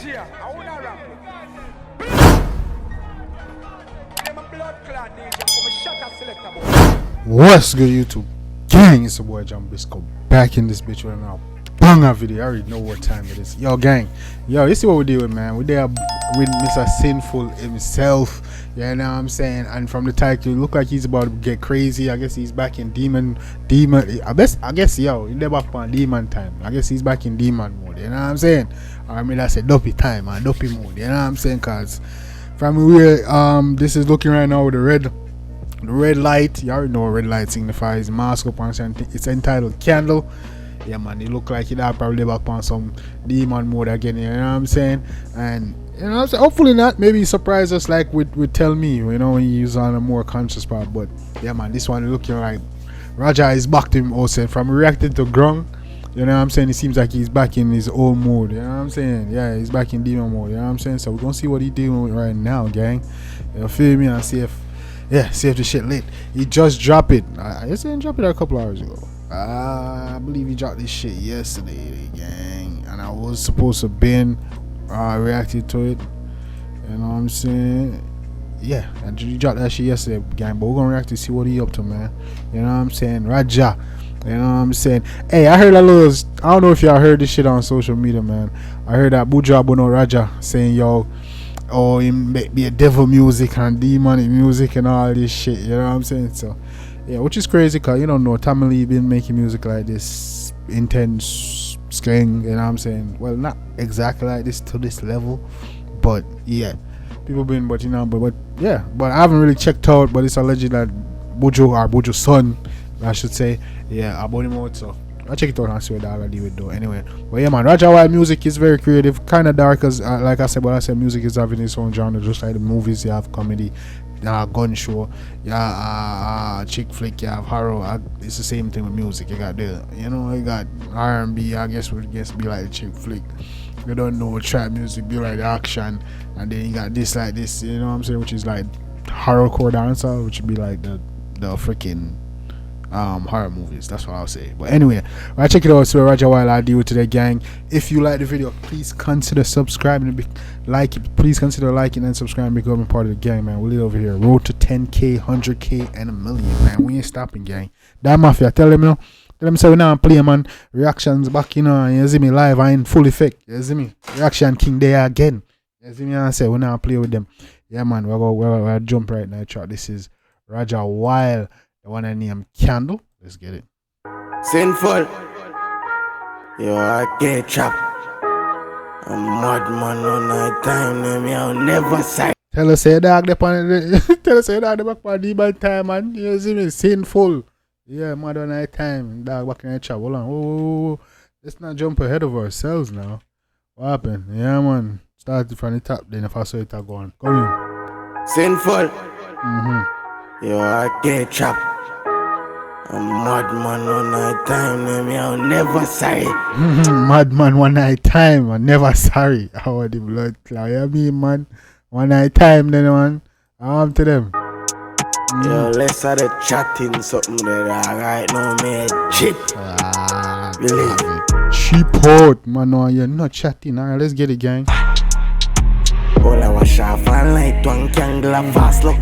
DJ, I wanna rap. I'm a blood clot DJ, I'm a shutter selector boy. What's good, YouTube gang? It's your boy Jambisco back in this bitch right now. Banger video. I already know what time it is. Yo gang, yo, you see what we doing, man? We there with Mr. Sinfull himself. You know what I'm saying? And from the title, it look like he's about to get crazy. I guess he's back in demon. I guess yo, he's back on demon time. I guess he's back in demon mode. You know what I'm saying? I mean, that's a dopey time, man, dopey mode. You know what I'm saying? Cause from where this is looking right now with the red light. You already know what red light signifies. Mask up on something. It's entitled Candle. Yeah, man, it look like it probably back on some demon mode again. You know what I'm saying? And you know what I'm saying? Hopefully not. Maybe he surprise us like with Tell Me, you know, when he's on a more conscious part. But yeah, man, this one looking like Raja is back to him also from reacting to Grung. You know what I'm saying? It seems like he's back in his old mode. You know what I'm saying? Yeah, he's back in demon mode. You know what I'm saying? So we're gonna see what he's doing with right now, gang. You feel me? And see if the shit lit. He just dropped it. I guess he didn't drop it a couple hours ago. I believe he dropped this shit yesterday, gang. And I was supposed to been reacted to it. You know what I'm saying? Yeah, and he dropped that shit yesterday, gang. But we're gonna react to see what he up to, man. You know what I'm saying? Raja. You know what I'm saying? Hey, I heard a little. I don't know if y'all heard this shit on social media, man. I heard that Buja Bono Raja saying, yo, oh, he make me a devil music and demonic music and all this shit. You know what I'm saying? So, yeah, which is crazy because you don't know Tamale been making music like this, intense slang. You know what I'm saying? Well, not exactly like this to this level, but yeah, people been, but you know, but yeah, but I haven't really checked out. But it's alleged that Bujo's son, I should say, yeah, I bought him out. So I'll check it out and see what I do with though. Anyway, but yeah, man, Rajahwild music is very creative, kind of dark, as like I said, but I said music is having its own genre, just like the movies. You have comedy, gun show, chick flick, you have horror. It's the same thing with music. You got you got R&B. I guess would be like the chick flick. You don't know trap music be like the action, and then you got this like this. You know what I'm saying? Which is like horrorcore dancer, which would be like the freaking horror movies. That's what I'll say. But anyway, I'll check it out. So Rajahwild, I deal with today, gang. If you like the video, please consider subscribing. Please consider liking and subscribing, becoming part of the gang, man. We're over here, road to 10K, 100K, and a million, man. We ain't stopping, gang. That mafia, tell them, tell them say we now play, man. Reactions back, you see me live, I in full effect. You see me? Reaction king there again. You see me? I say we now play with them. Yeah, man. We're jump right now. This is Rajahwild. The one I name Candle. Let's get it. Sinfull. Yo, I get chop. I'm madman on night time, name I'll never say. Tell us say dog the tell us say dog the back for the time, man. You see me? Sinfull. Yeah, mad on night time. Dog back in the chop. Hold on. Whoa. Let's not jump ahead of ourselves now. What happened? Yeah, man. Start from the top, then if I saw it go on. Come in. Sinfull. Yo, I get chop. I'm madman one night time, name I'll never say. Madman one night time, and never sorry. How the blood cloud? You mean, man? One night time, then man. I'm to them. Yo, let's have a chatting something there. Right now, man. Cheap. Really? Cheap out, man. No, you're not chatting. Alright, let's get it, gang. All I was off and light one candle and fast look.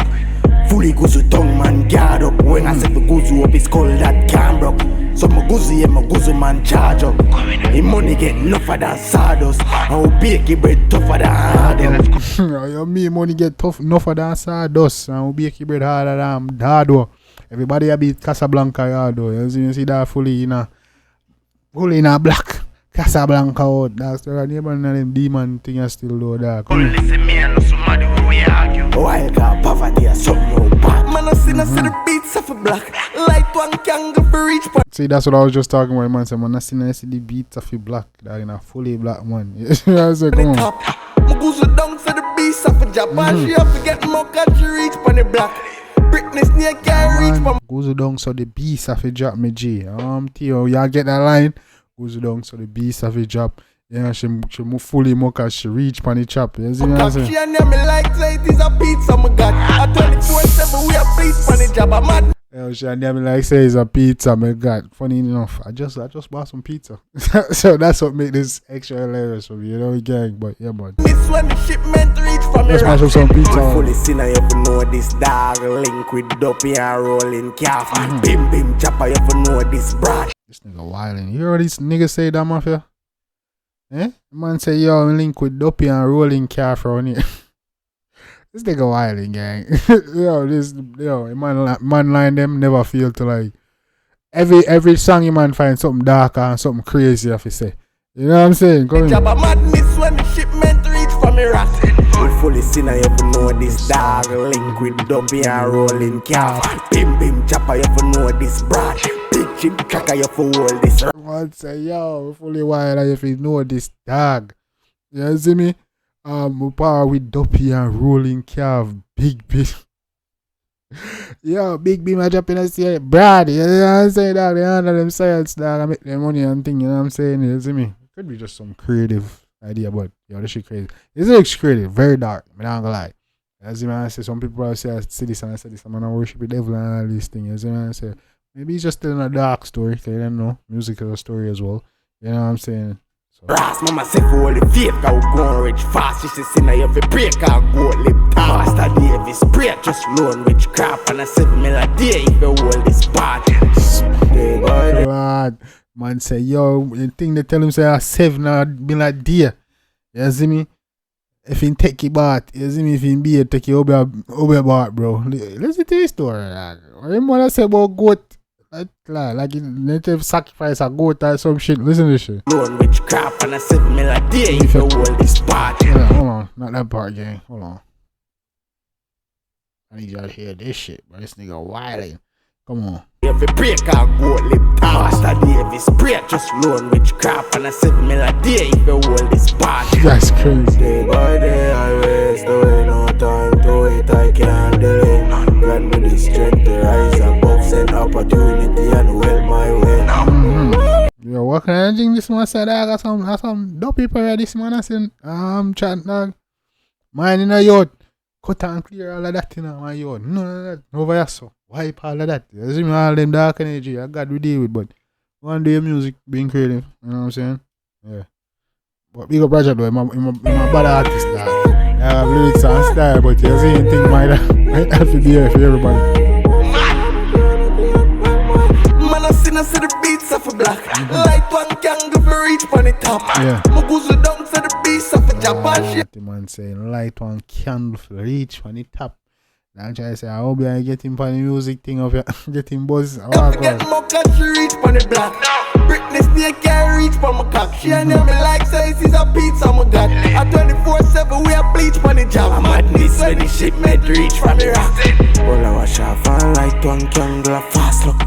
Fully gozo tongue man guard up. When I set the gozo up, it's called that can broke. So my gozo man charge up. The money get tougher than sawdust. I'll bake it bread tougher than hardware. You mean money get tougher than sawdust, and I'll bake it bread harder than hardware. Everybody a beat Casablanca yard though. You see that fully in a black Casablanca out. That's the neighbor and them demon thing is still do that. Listen me and somebody where we argue. Wild got poverty or something bad. Man, I see the beats of a black. Light one can go for each part. See, that's what I was just talking about, man. Man, I see the beats of a black. That in a fully black man. I said, come on. Muguzo down for the beats of a Japan. She have to get more country reach for the black. Britney's near can't reach for Gozo down so the beast of a drop me G. Theo, y'all get that line? Gozo down so the beast of a drop. Yeah, she move fully more cause she reach pan the chop. You see what I'm saying? She and me like it is a pizza, my God. At 24/7 we are beats pan the job. I'm mad. She and them like say it's a pizza, my God. Funny enough, I just bought some pizza. So that's what made this extra hilarious for me, you know, gang. But yeah, man. This when the shipment reach from Let's mash up some pizza. Fully sinner, you have know this dog link with dopey and rolling calf. Bim bim chopper, you have know this brat. This nigga wildin'. You hear what these niggas say that, mafia? Eh? Man say, yo, link with dopey and rolling calf around here. This nigga wildin', gang. Man line them never feel to like every song you man find something darker and something crazy if you say. You know what I'm saying? Come in. Madness when the shipment reach from Iraq. We fully sinner, you have know this dog link with dopey and rolling calf. Bim bim chopper, you have know this brat. Big chip cracker, you have hold this. Man say, yo, fully wild if you know this dog. You see me? Power with dopey and rolling calf, big. Yo, big beam I drop in and say, Brad, you know what I'm saying, dog? They handle them science, dog. I make them money and thing, you know what I'm saying? You see me? Could be just some creative idea, but yo, this shit crazy. This looks creative, very dark. I'm not gonna lie. As you man, I say, some people probably say I see this and I say this, I'm gonna worship the devil and all these things. As you man, I say, maybe he's just telling a dark story. Cause you don't know, music is a story as well. You know what I'm saying? So. Brass, mama say for all the faith, I will go and reach fast. She say, sinner, you have a break, I'll go lip down. Master Davis, pray, just loan witchcraft. And I said, melody, if you hold this part. God. Man say, yo, the thing they tell him say, I 7 been like dear. You see me? If he take it back, you see me? If he be take it over back, bro. Listen to this story. What mother say about goat? Like they sacrifice a goat or some shit. Listen to this shit. Loan witchcraft and I said, melody, if you hold this part. Hold on, not that part, gang. Hold on. I need y'all to hear this shit, bro. This nigga wilding. Come on. If you break, I'll go lip down. Master Davis, pray, just loan witchcraft and I said, melody, if you hold this part. That's crazy. Day by day, I waste away, no time to wait, I can't delay. Grant me the strength to rise above, send opportunity and well my way. Yo, what kind of thing this man said? I got some dope people here. This man I said, chat dog. Mine in a yard. Cut and clear all of that in my yard. None of that. Over here, so. Wipe all of that. You see me, all them dark energy. I got to deal with, but one day music being creative. You know what I'm saying? Yeah. But big up Roger though. I'm a bad artist dog. I have lyrics and style, but you see anything might have to be here for everybody. Man, I see the beats of a black. Light one candle for reach on the top. Yeah. My goose down to the beats of a Japan shit. The man saying light one candle for reach on the top. I'm trying to say, I hope I get him for the music thing of get him buzz. Don't forget my country reach on the block. Britney Spears can't reach for my cock. She and me like says he's a pizza, my God. At 24/7 we are bleach on the job. I'm madness when the shipment reach from the rock. All our shop and light one candle fast look.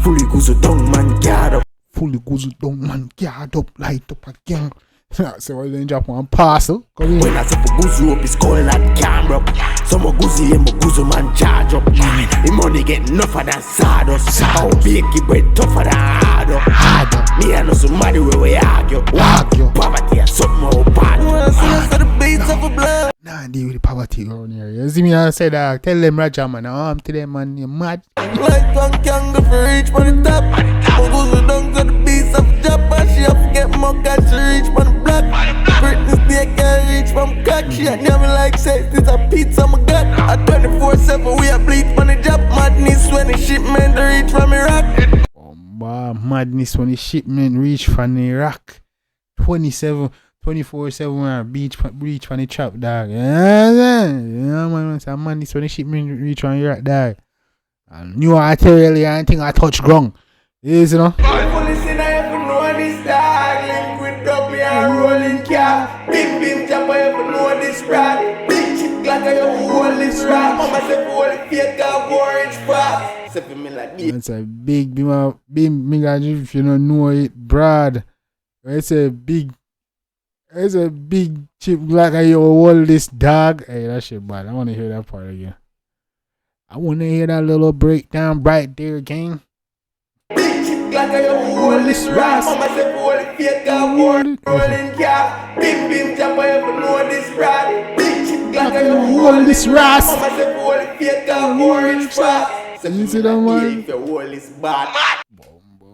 Fully goose down man guard up. Fully goose down man guard up, light up again. So why then drop one parcel? Come in. When I say for goose up, it's called that camera. So my goosey and my goose man charge up. The money get enough of that sawdust. How big it bread tougher than harder. Me and somebody where we argue. Poverty is something more bad. For the beats of a blood. Nah, deal with the poverty around here. You see me and say that, tell them Raja man, I'm to them man, you're mad. Like one candle for reach on the top. My goose down to the beats of Japan. She have to get more cash to reach on the block. Britney Spears can't reach from cock. She and me like says this a pizza, my God. At 24/7 we are bleach on the job. Madness when the shipment reach from Iraq. Madness when the shipment reach from Iraq. 24/7 beach from the trap, dog. Yeah, man. So madness when the shipment reach from Iraq, dog. And new arterial and thing I touch ground. Yes, you know. Police in I know this dog. Link with dopey and rolling car. Bim bim chopper, you know this rod. Big chip like I hold this rod. Mama say for all the fake and orange fast. Say for me like this. It's a big beam, if you don't know it, Brad. It's a big chip like I hold this dog. Hey, that shit bad. I want to hear that part again. I want to hear that little breakdown right there, gang. Big chip like I hold this rod. Mama say for all the fake and orange rolling car. Bim bim chopper, you know this rod. Big chip like I hold this rod. Mama say for all the fake and orange fast. You see that, man? If your wall is bad.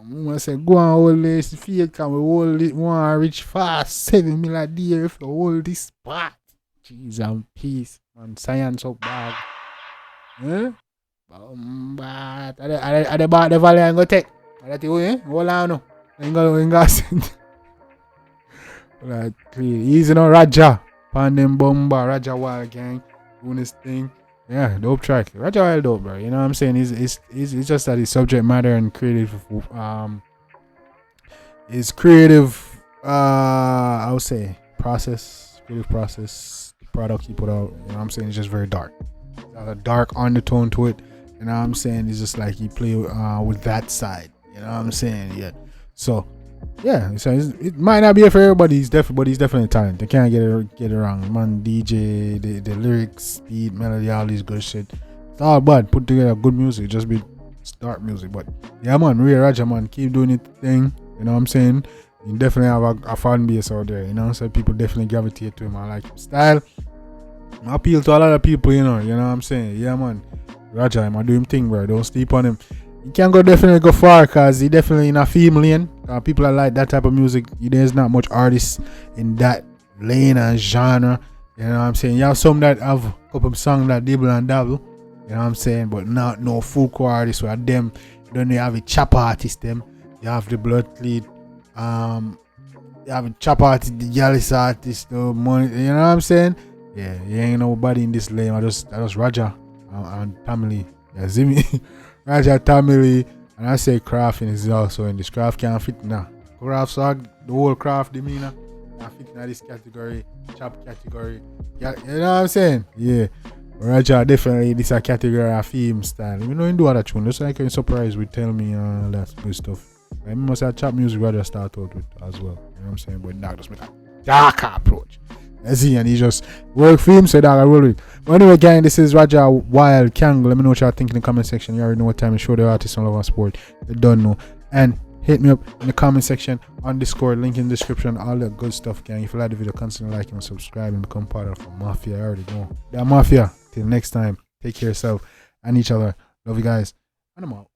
I say, go and hold this field, can we hold it? Want to reach fast 7 million a day if you hold this spot. Jeez and peace, man. Science up bad. Eh? But at the back the valley I'm gonna take. That's it, eh? Hold on now. Ain't gonna send. Like, clear. Easy no Raja. Pandem Bomba, Rajahwild gang. Doing this thing. Yeah, dope track. Rajahwild dope, bro. You know what I'm saying? It's just that his subject matter and creative his creative I would say creative process, the product he put out, you know what I'm saying, it's just very dark. There's a dark undertone to it, you know what I'm saying? It's just like he play with that side, you know what I'm saying? Yeah. So yeah, so it might not be for everybody, but he's definitely talent. They can't get it wrong. Man, DJ, the lyrics, beat, melody, all these good shit. It's all bad. Put together good music, just be dark music. But yeah, man, Maria Raja, man, keep doing it thing. You know what I'm saying? You definitely have a fan base out there. You know, so people definitely gravitate to him. I like his style. I appeal to a lot of people. You know what I'm saying? Yeah, man, Raja, I do him thing, bro. Don't sleep on him. He can definitely go far because he definitely in a film lane. People that like that type of music, there's not much artists in that lane and genre. You know what I'm saying? You have some that have a couple of songs that dibble and dabble. You know what I'm saying? But not no full core artists. So at them, then you have a chopper artist them. You have the blood lead. You have a chopper artist, the Yalis artist, the money. You know what I'm saying? Yeah, you ain't nobody in this lane. I just Raja and family. Yeah, see me? Raja, Tamili, and I say crafting is also in this. Craft can't fit now. Craft swag, the whole craft demeanor can't fit in this category, chop category. Yeah, you know what I'm saying? Yeah. Raja definitely this a category of theme style. You know, you do other tune. Just like you're surprised with Tell Me and all that good stuff. I remember say chop music Raja start out with as well. You know what I'm saying? But now just make a darker approach. Let's see, and he just work for him, so that I roll with. But anyway, gang, this is Rajahwild Kangle. Let me know what y'all think in the comment section. You already know what time to show the artists on Love and Sport. You don't know. And hit me up in the comment section on Discord, link in the description, all that good stuff, gang. If you like the video, consider liking and subscribing, become part of the Mafia. I already know. That Mafia. Till next time, take care of yourself and each other. Love you guys. And I'm out.